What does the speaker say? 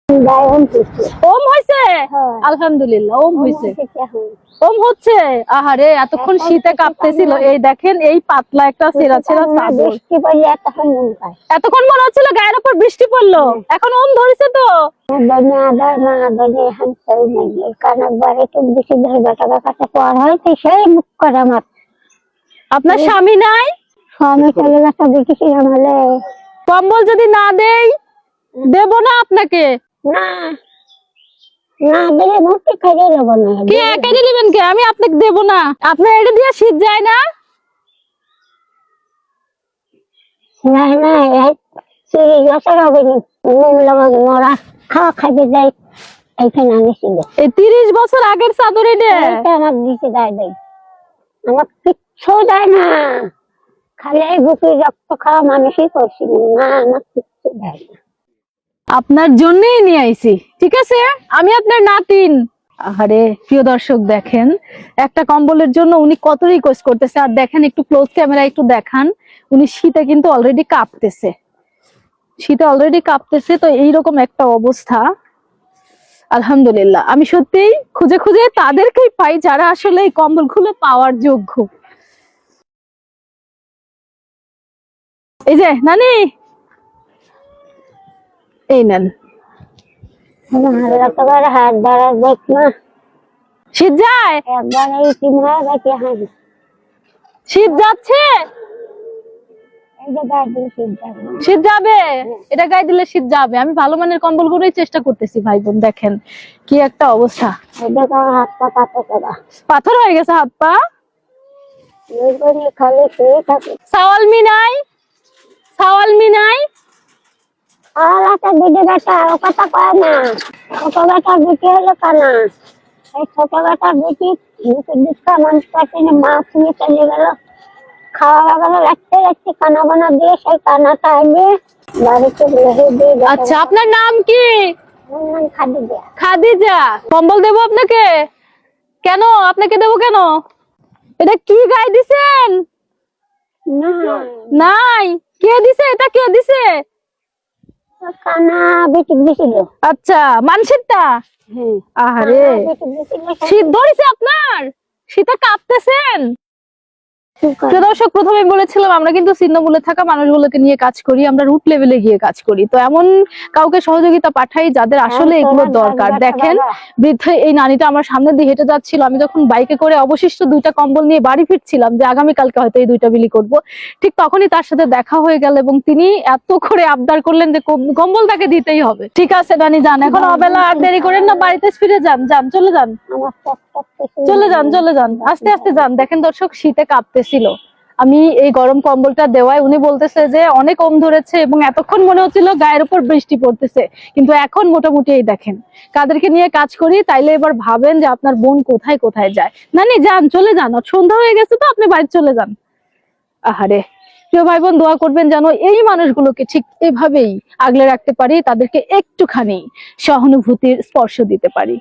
ওম হয়েছে আলহামদুলিল্লাহ, ওম হয়েছে, ওম হচ্ছে। আহারে এতক্ষণ শীতে কাঁপতেছিল, এই দেখেন এই পাতলা একটা ছেঁড়া ছেঁড়া চাদর। এতক্ষণ মনে হচ্ছিল গায়ের উপর বৃষ্টি পড়লো, এখন ওম ধরেছে তো। আপনার স্বামী নাই? স্বামী চলে গেছে, দেখেছি আমালে। কম্বল যদি না দেই, দেব না আপনাকে। না না দিলে মুক্তি খাইয়ে দেবো না। কি একাই দিবেন কে? আমি আপনাকে দেব না। আপনার এটা দিয়ে শীত যায় না? না না, 30 বছর হবে না মরা খাওয়া খাইতে যাই, এইখানে আনিছিল। এই 30 বছর আগের চাদর এটা আমার দিতে দেয় দেয়, আমার কিচ্ছু দেয় না, খালি বুকে রক্ত খাওয়া মানুষই করছিল না, আমার কিচ্ছু দেয় না। আপনার জন্যই নিয়ে আইছি, ঠিক আছে? আমি আপনার নাতিন। আরে প্রিয় দর্শক, দেখেন একটা কম্বলের জন্য উনি কত রিকোয়েস্ট করতেছে। আর দেখেন একটু ক্লোজ ক্যামেরা একটু দেখান, উনি শীতে কিন্তু অলরেডি কাঁপতেছে, শীতে অলরেডি কাঁপতেছে। তো এইরকম একটা অবস্থা। আলহামদুলিল্লাহ, আমি সত্যিই খুঁজে খুঁজে তাদেরকেই পাই যারা আসলে এই কম্বলগুলো পাওয়ার যোগ্য। এই যে নানি, এই নেন। হাত ধরা দেখ না, শীত যায়? একবার এই 3 মাস আছে। হ্যাঁ, শীত যাচ্ছে, এই যে গায়ে দিলে শীত যাবে। শীত যাবে, এটা গায়ে দিলে শীত যাবে। আমি ভালো মানের কম্বল গুলোই চেষ্টা করতেছি ভাই বোন, দেখেন কি একটা অবস্থা। হাত পা পাথর করা, পাথর হয়ে গেছে হাত পা। খালি শুয়ে থাকে। সাওয়ালমি নাই, সাওয়ালমি নাই। আর একটা দিদি বেটা ও কথা কয় না, ছোট বেটা বেটি হলো কানা। এই ছোট বেটা বেটি দুঃখা মানুষ পাচ্ছে না, মা শুনে চলে গেল, খাওয়া লাগানো রাখতে রাখতে কানা বানা দিয়ে সেই কানাটা এনে বাড়িতে রেখে দিয়ে। আচ্ছা, আপনার নাম কি? খাদিজা। খাদিজা। কম্বল দেবো আপনাকে? কেন আপনাকে দেবো কেন? এটা কি গায়ে দিছেন? না নাই, কে দিছে এটা, কে দিছে? কানা বেটি দিছিল। আচ্ছা, মানুষেরটা। আহারে শীত ধরেছে আপনার, শীতে কাঁপতেছেন। দর্শক, প্রথমে বলেছিলাম আমরা কিন্তু ছিন্নমূলে থাকা মানুষগুলোকে নিয়ে কাজ করি, আমরা রুট লেভেলে গিয়ে কাজ করি। তো এমন কাউকে সহযোগিতা পাঠাই যাদের আসলে এগুলো দরকার। দেখেন বৃদ্ধ এই নানিটা আমার সামনে দিয়ে হেঁটে যাচ্ছিল, আমি যখন বাইকে করে অবশিষ্ট 2টা কম্বল নিয়ে বাড়ি ফিরছিলাম যে আগামীকালকে হয়তো এই 2টা বিলি করব, ঠিক তখনই তার সাথে দেখা হয়ে গেল এবং তিনি এত করে আবদার করলেন যে কম্বল তাকে দিতেই হবে। ঠিক আছে নানি যান, এখন অবেলা আর দেরি করেন না, বাড়িতে ফিরে যান, যান চলে যান, চলে যান, চলে যান, আস্তে আস্তে যান। দেখেন দর্শক, শীতে কাঁপতেছিল। আমি এই গরম কম্বলটা দেওয়ায় উনি বলতেছে যে অনেক কম ধরেছে এবং এতক্ষণ মনে হচ্ছিল গায়ের উপর বৃষ্টি পড়তেছে, কিন্তু এখন মোটামুটি এই দেখেন কাদেরকে নিয়ে কাজ করি। তাইলে এবার ভাবেন যে আপনার বোন কোথায় কোথায় যায়। নানি যান, চলে যান, সন্ধ্যা হয়ে গেছে তো আপনি বাড়ি চলে যান। আহারে প্রিয় ভাই বোন, দোয়া করবেন যেন এই মানুষগুলোকে ঠিক এভাবেই আগলে রাখতে পারি, তাদেরকে একটুখানি সহানুভূতির স্পর্শ দিতে পারি।